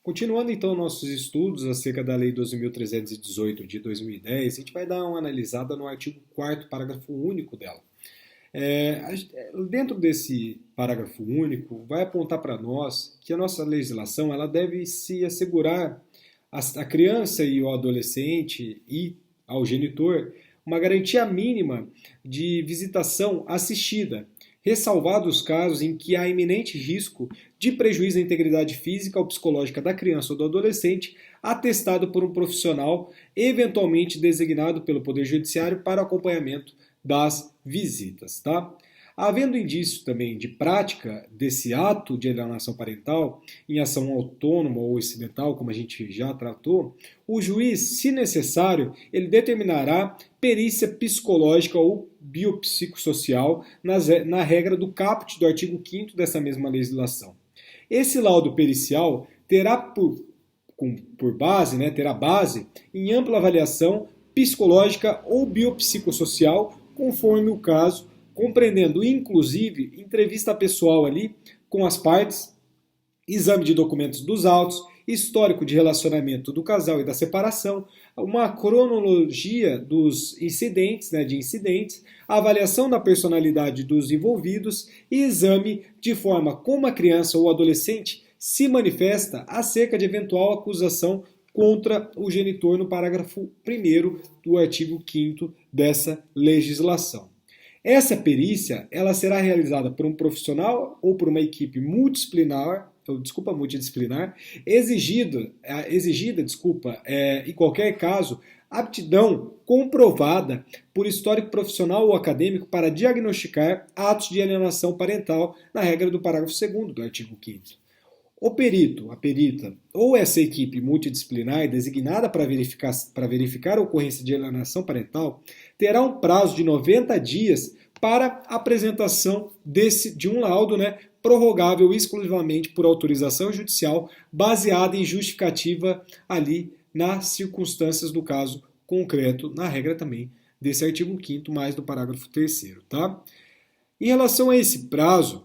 Continuando então nossos estudos acerca da Lei 12.318 de 2010, a gente vai dar uma analisada no artigo 4º, parágrafo único dela. Dentro desse parágrafo único, vai apontar para nós que a nossa legislação ela deve se assegurar à criança e ao adolescente e ao genitor uma garantia mínima de visitação assistida, ressalvados os casos em que há iminente risco de prejuízo à integridade física ou psicológica da criança ou do adolescente, atestado por um profissional eventualmente designado pelo Poder Judiciário para acompanhamento das visitas. Tá? Havendo indício também de prática desse ato de alienação parental em ação autônoma ou incidental, como a gente já tratou, o juiz, se necessário, ele determinará perícia psicológica ou biopsicossocial na regra do caput do artigo 5º dessa mesma legislação. Esse laudo pericial terá por base, terá base em ampla avaliação psicológica ou biopsicossocial, conforme o caso, compreendendo inclusive entrevista pessoal ali com as partes, exame de documentos dos autos, histórico de relacionamento do casal e da separação, uma cronologia dos incidentes, de incidentes, avaliação da personalidade dos envolvidos e exame de forma como a criança ou adolescente se manifesta acerca de eventual acusação contra o genitor no parágrafo 1º do artigo 5º dessa legislação. Essa perícia ela será realizada por um profissional ou por uma equipe multidisciplinar, exigida, em qualquer caso, aptidão comprovada por histórico profissional ou acadêmico para diagnosticar atos de alienação parental na regra do parágrafo 2º do artigo 5º. O perito, a perita ou essa equipe multidisciplinar designada para verificar a ocorrência de alienação parental terá um prazo de 90 dias para apresentação de um laudo, prorrogável exclusivamente por autorização judicial baseada em justificativa ali nas circunstâncias do caso concreto, na regra também desse artigo 5º mais do parágrafo 3º, tá? Em relação a esse prazo,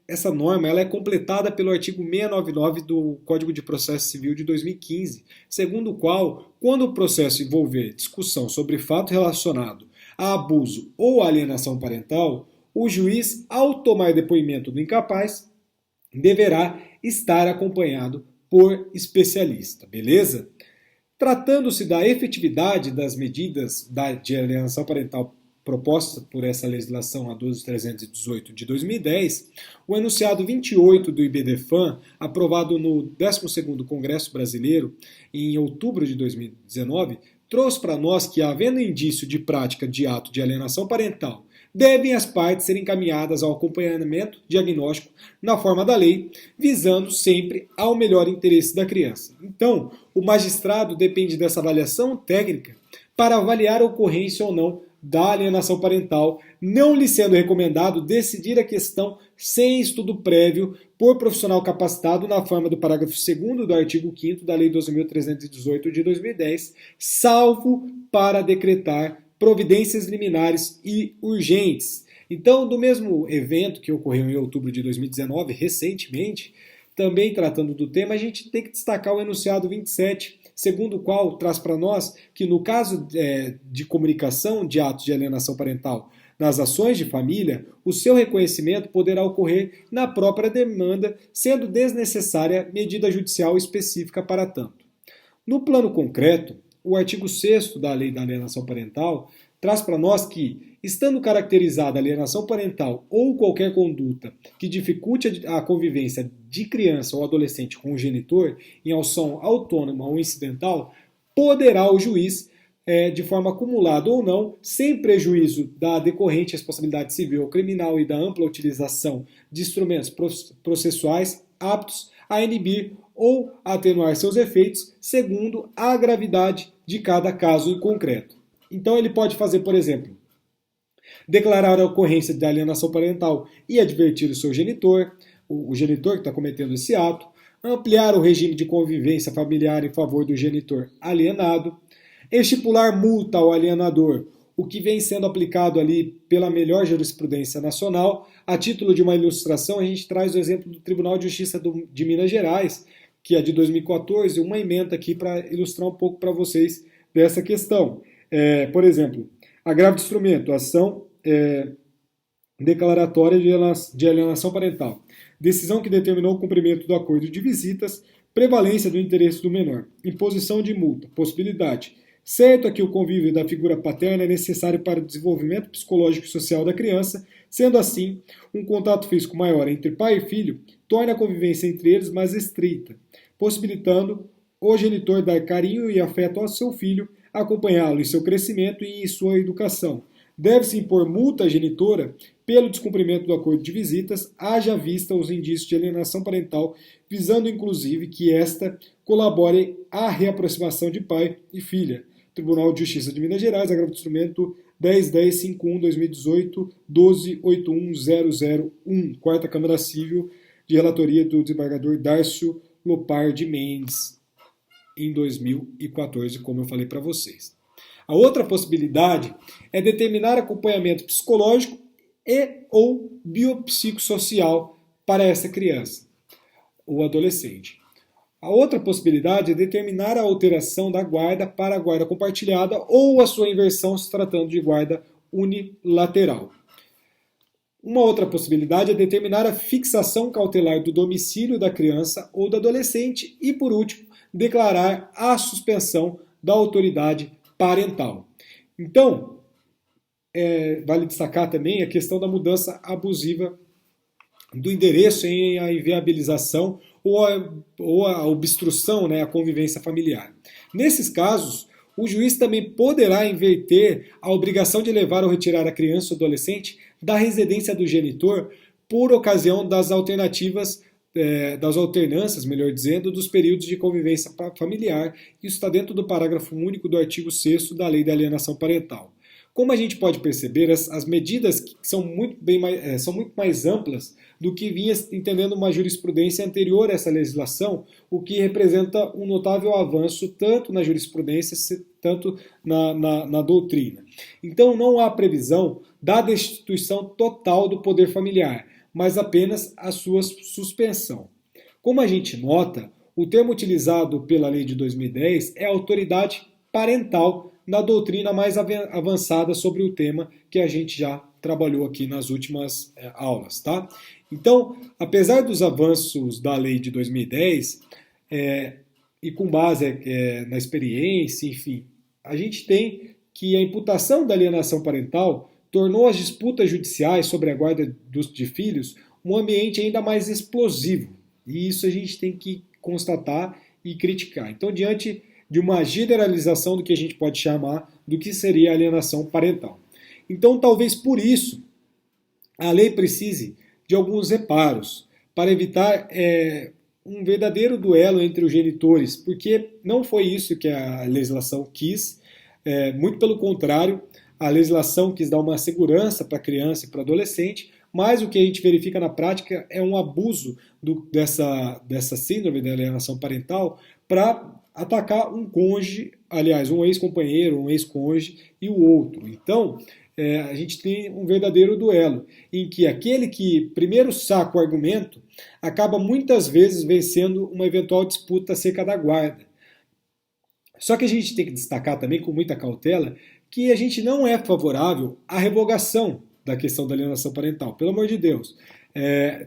essa norma ela é completada pelo artigo 699 do Código de Processo Civil de 2015, segundo o qual, quando o processo envolver discussão sobre fato relacionado a abuso ou alienação parental, o juiz, ao tomar depoimento do incapaz, deverá estar acompanhado por especialista, beleza? Tratando-se da efetividade das medidas de alienação parental proposta por essa legislação, a 12.318 de 2010, o enunciado 28 do IBDFAM, aprovado no 12º Congresso Brasileiro em outubro de 2019, trouxe para nós que, havendo indício de prática de ato de alienação parental, devem as partes serem encaminhadas ao acompanhamento diagnóstico na forma da lei, visando sempre ao melhor interesse da criança. Então, o magistrado depende dessa avaliação técnica para avaliar a ocorrência ou não da alienação parental, não lhe sendo recomendado decidir a questão sem estudo prévio por profissional capacitado na forma do parágrafo 2º do artigo 5º da Lei 12.318 de 2010, salvo para decretar providências liminares e urgentes. Então, do mesmo evento que ocorreu em outubro de 2019, recentemente, também tratando do tema, a gente tem que destacar o enunciado 27, segundo o qual traz para nós que no caso de comunicação de atos de alienação parental nas ações de família, o seu reconhecimento poderá ocorrer na própria demanda, sendo desnecessária medida judicial específica para tanto. No plano concreto, o artigo 6º da Lei da Alienação Parental traz para nós que, estando caracterizada a alienação parental ou qualquer conduta que dificulte a convivência de criança ou adolescente com o genitor em ação autônoma ou incidental, poderá o juiz, de forma acumulada ou não, sem prejuízo da decorrente responsabilidade civil ou criminal e da ampla utilização de instrumentos processuais aptos a inibir ou atenuar seus efeitos, segundo a gravidade de cada caso em concreto. Então ele pode fazer, por exemplo, declarar a ocorrência de alienação parental e advertir o seu genitor, o genitor que está cometendo esse ato, ampliar o regime de convivência familiar em favor do genitor alienado, estipular multa ao alienador o que vem sendo aplicado ali pela melhor jurisprudência nacional. A título de uma ilustração, a gente traz o exemplo do Tribunal de Justiça de Minas Gerais, que é de 2014, uma ementa aqui para ilustrar um pouco para vocês dessa questão. Por exemplo, agravo de instrumento, ação declaratória de alienação parental. Decisão que determinou o cumprimento do acordo de visitas, prevalência do interesse do menor, imposição de multa, possibilidade. Certo é que o convívio da figura paterna é necessário para o desenvolvimento psicológico e social da criança, sendo assim, um contato físico maior entre pai e filho torna a convivência entre eles mais estreita, possibilitando o genitor dar carinho e afeto ao seu filho, acompanhá-lo em seu crescimento e em sua educação. Deve-se impor multa à genitora pelo descumprimento do acordo de visitas, haja vista os indícios de alienação parental, visando inclusive que esta colabore à reaproximação de pai e filha. Tribunal de Justiça de Minas Gerais, agravo de instrumento 10.10.51.2018, 12.81001, Quarta Câmara Civil, de relatoria do desembargador Dárcio Lopardi Mendes, em 2014, como eu falei para vocês. A outra possibilidade é determinar acompanhamento psicológico e ou biopsicossocial para essa criança ou adolescente. A outra possibilidade é determinar a alteração da guarda para a guarda compartilhada ou a sua inversão se tratando de guarda unilateral. Uma outra possibilidade é determinar a fixação cautelar do domicílio da criança ou do adolescente e, por último, declarar a suspensão da autoridade parental. Então, vale destacar também a questão da mudança abusiva do endereço em a inviabilização ou a obstrução, à convivência familiar. Nesses casos, o juiz também poderá inverter a obrigação de levar ou retirar a criança ou adolescente da residência do genitor por ocasião das alternâncias, melhor dizendo, dos períodos de convivência familiar. Isso está dentro do parágrafo único do artigo 6º da Lei da Alienação Parental. Como a gente pode perceber, as medidas são muito mais amplas do que vinha entendendo uma jurisprudência anterior a essa legislação, o que representa um notável avanço tanto na jurisprudência, tanto na doutrina. Então não há previsão da destituição total do poder familiar, mas apenas a sua suspensão. Como a gente nota, o termo utilizado pela lei de 2010 é autoridade parental na doutrina mais avançada sobre o tema que a gente já trabalhou aqui nas últimas aulas, tá? Então, apesar dos avanços da lei de 2010, e com base na experiência, enfim, a gente tem que a imputação da alienação parental tornou as disputas judiciais sobre a guarda de filhos um ambiente ainda mais explosivo. E isso a gente tem que constatar e criticar. Então, diante de uma generalização do que a gente pode chamar do que seria a alienação parental. Então, talvez por isso, a lei precise de alguns reparos para evitar um verdadeiro duelo entre os genitores, porque não foi isso que a legislação quis, muito pelo contrário, a legislação quis dar uma segurança para a criança e para o adolescente, mas o que a gente verifica na prática é um abuso dessa síndrome da alienação parental para atacar um cônjuge, aliás, um ex-companheiro, um ex-cônjuge e o outro. Então, a gente tem um verdadeiro duelo, em que aquele que primeiro saca o argumento acaba muitas vezes vencendo uma eventual disputa acerca da guarda. Só que a gente tem que destacar também com muita cautela que a gente não é favorável à revogação da questão da alienação parental, pelo amor de Deus.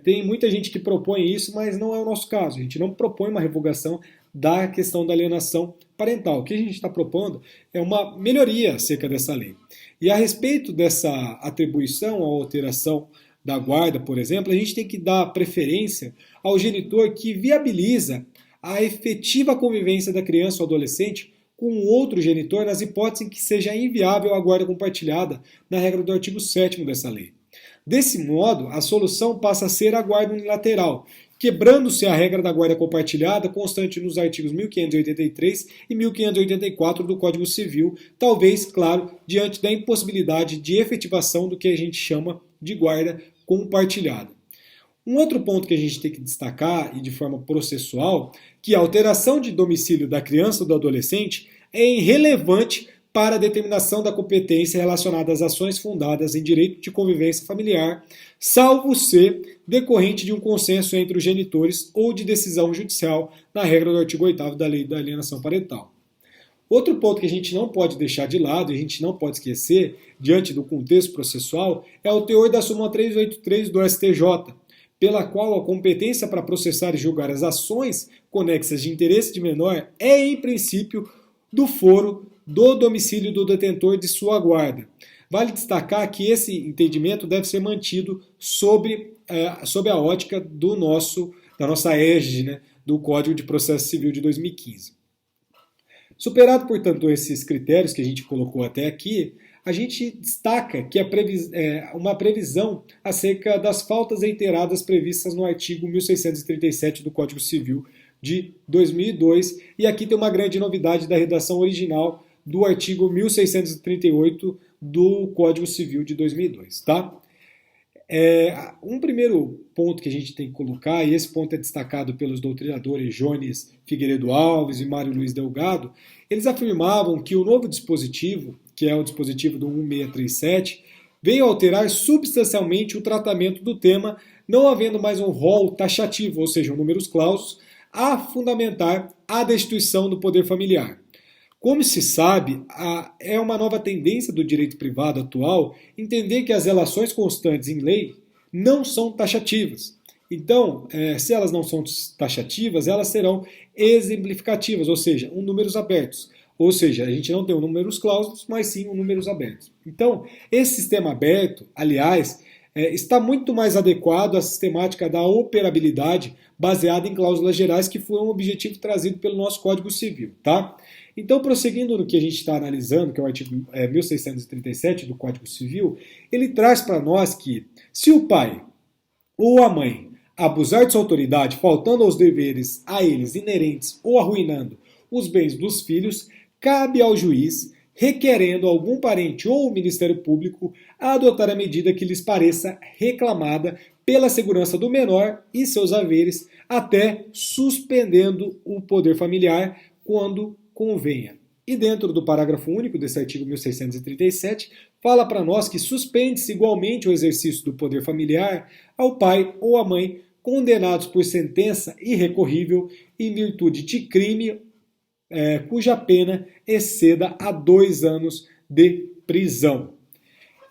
Tem muita gente que propõe isso, mas não é o nosso caso. A gente não propõe uma revogação da questão da alienação parental. O que a gente está propondo é uma melhoria acerca dessa lei. E a respeito dessa atribuição ou alteração da guarda, por exemplo, a gente tem que dar preferência ao genitor que viabiliza a efetiva convivência da criança ou adolescente com outro genitor nas hipóteses em que seja inviável a guarda compartilhada, na regra do artigo 7º dessa lei. Desse modo, a solução passa a ser a guarda unilateral, quebrando-se a regra da guarda compartilhada constante nos artigos 1583 e 1584 do Código Civil, talvez, claro, diante da impossibilidade de efetivação do que a gente chama de guarda compartilhada. Um outro ponto que a gente tem que destacar, e de forma processual, que a alteração de domicílio da criança ou do adolescente é irrelevante para a determinação da competência relacionada às ações fundadas em direito de convivência familiar, salvo ser decorrente de um consenso entre os genitores ou de decisão judicial, na regra do artigo 8º da Lei da Alienação Parental. Outro ponto que a gente não pode deixar de lado e a gente não pode esquecer, diante do contexto processual, é o teor da súmula 383 do STJ, pela qual a competência para processar e julgar as ações conexas de interesse de menor é, em princípio, do foro do domicílio do detentor de sua guarda. Vale destacar que esse entendimento deve ser mantido sob a ótica da nossa égide, né, do Código de Processo Civil de 2015. Superado, portanto, esses critérios que a gente colocou até aqui, a gente destaca que uma previsão acerca das faltas reiteradas previstas no artigo 1637 do Código Civil de 2002, e aqui tem uma grande novidade da redação original do artigo 1638 do Código Civil de 2002, tá? Um primeiro ponto que a gente tem que colocar, e esse ponto é destacado pelos doutrinadores Jones Figueiredo Alves e Mário Luiz Delgado, eles afirmavam que o novo dispositivo, que é o dispositivo do 1637, veio alterar substancialmente o tratamento do tema, não havendo mais um rol taxativo, ou seja, números clausos, a fundamentar a destituição do poder familiar. Como se sabe, é uma nova tendência do direito privado atual entender que as relações constantes em lei não são taxativas. Então, se elas não são taxativas, elas serão exemplificativas, ou seja, números abertos. Ou seja, a gente não tem números clausos, mas sim números abertos. Então, esse sistema aberto, aliás, está muito mais adequado à sistemática da operabilidade baseada em cláusulas gerais, que foi um objetivo trazido pelo nosso Código Civil, tá? Então, prosseguindo no que a gente está analisando, que é o artigo 1637 do Código Civil, ele traz para nós que, se o pai ou a mãe abusar de sua autoridade, faltando aos deveres a eles inerentes ou arruinando os bens dos filhos, cabe ao juiz, requerendo algum parente ou o Ministério Público, a adotar a medida que lhes pareça reclamada pela segurança do menor e seus haveres, até suspendendo o poder familiar quando convenha. E dentro do parágrafo único desse artigo 1637, fala para nós que suspende-se igualmente o exercício do poder familiar ao pai ou à mãe condenados por sentença irrecorrível em virtude de crime cuja pena exceda a 2 anos de prisão.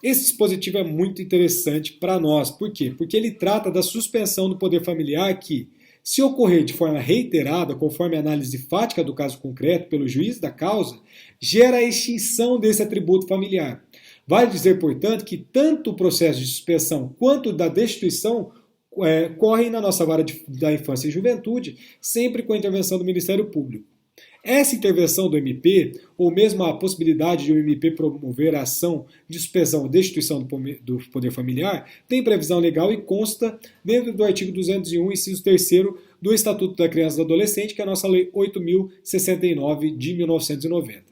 Esse dispositivo é muito interessante para nós. Por quê? Porque ele trata da suspensão do poder familiar que, se ocorrer de forma reiterada, conforme a análise fática do caso concreto pelo juiz da causa, gera a extinção desse atributo familiar. Vale dizer, portanto, que tanto o processo de suspensão quanto da destituição correm na nossa vara da infância e juventude, sempre com a intervenção do Ministério Público. Essa intervenção do MP, ou mesmo a possibilidade de o MP promover a ação de suspensão ou destituição do poder familiar, tem previsão legal e consta dentro do artigo 201, inciso 3º do Estatuto da Criança e do Adolescente, que é a nossa Lei 8.069 de 1990.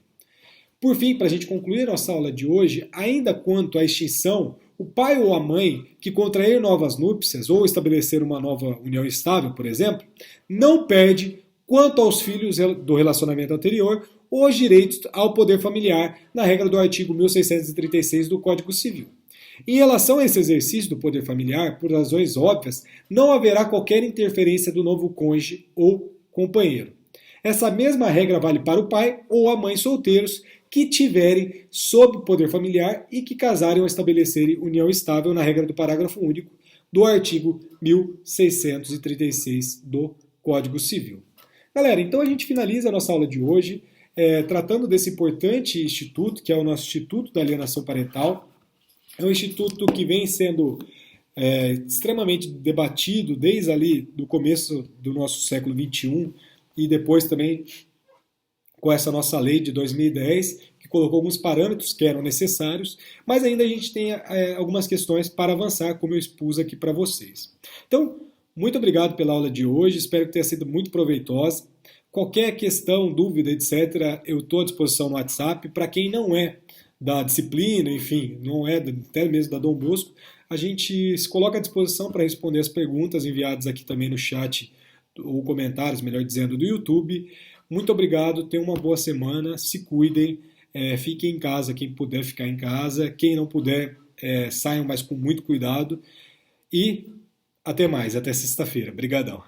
Por fim, para a gente concluir a nossa aula de hoje, ainda quanto à extinção, o pai ou a mãe que contrair novas núpcias ou estabelecer uma nova união estável, por exemplo, não perde, quanto aos filhos do relacionamento anterior, os direitos ao poder familiar, na regra do artigo 1636 do Código Civil. Em relação a esse exercício do poder familiar, por razões óbvias, não haverá qualquer interferência do novo cônjuge ou companheiro. Essa mesma regra vale para o pai ou a mãe solteiros que tiverem sob poder familiar e que casarem ou estabelecerem união estável, na regra do parágrafo único do artigo 1636 do Código Civil. Galera, então a gente finaliza a nossa aula de hoje tratando desse importante instituto, que é o nosso Instituto da Alienação Parental. É um instituto que vem sendo extremamente debatido desde ali do começo do nosso século XXI e depois também com essa nossa lei de 2010, que colocou alguns parâmetros que eram necessários, mas ainda a gente tem algumas questões para avançar, como eu expus aqui para vocês. Então, muito obrigado pela aula de hoje, espero que tenha sido muito proveitosa. Qualquer questão, dúvida, etc., eu estou à disposição no WhatsApp. Para quem não é da disciplina, enfim, não é até mesmo da Dom Bosco, a gente se coloca à disposição para responder as perguntas enviadas aqui também no chat, ou comentários, melhor dizendo, do YouTube. Muito obrigado, tenham uma boa semana, se cuidem, Fiquem em casa, quem puder ficar em casa. Quem não puder, saiam, mas com muito cuidado. E até mais, até sexta-feira. Obrigadão.